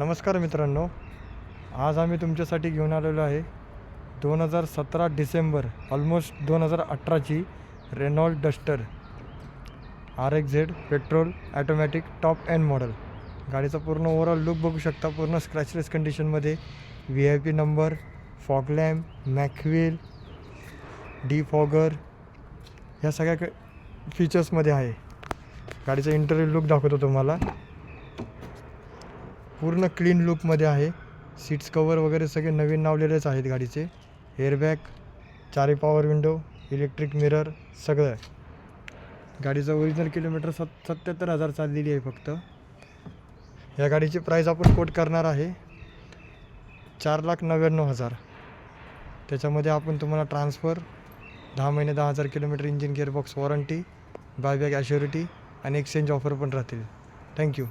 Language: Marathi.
नमस्कार मित्रांनो, आज आम्ही तुमच्यासाठी घेऊन आलेलो आहे 2017 डिसेंबर ऑलमोस्ट 2018ची Renault Duster RXZ petrol automatic top end model. गाडीचा पूर्ण ओव्हरऑल लुक बघू शकता. पूर्ण स्क्रॅचलेस कंडिशनमध्ये VIP number, fog lamp, mag wheel, defogger ह्या सगळ्या फीचर्समध्ये आहे. गाडीचा इंटेरियर लुक दाखवतो तुम्हाला. पूर्ण क्लीन लुकमध्ये आहे. सीट्स कवर वगैरे सगळे नवीन लावलेलेच आहेत गाडीचे. Airbag, 4 power window, electric mirror सगळं. गाडीचं ओरिजिनल किलोमीटर 77,000 चाललेली आहे फक्त. या गाडीची प्राईस आपण कोट करणार आहे 4,99,000. त्याच्यामध्ये आपण तुम्हाला ट्रान्सफर, 10 महिने 10,000 kilometre, engine gearbox warranty, buyback assurity आणि एक्सचेंज ऑफर पण राहतील. थँक्यू.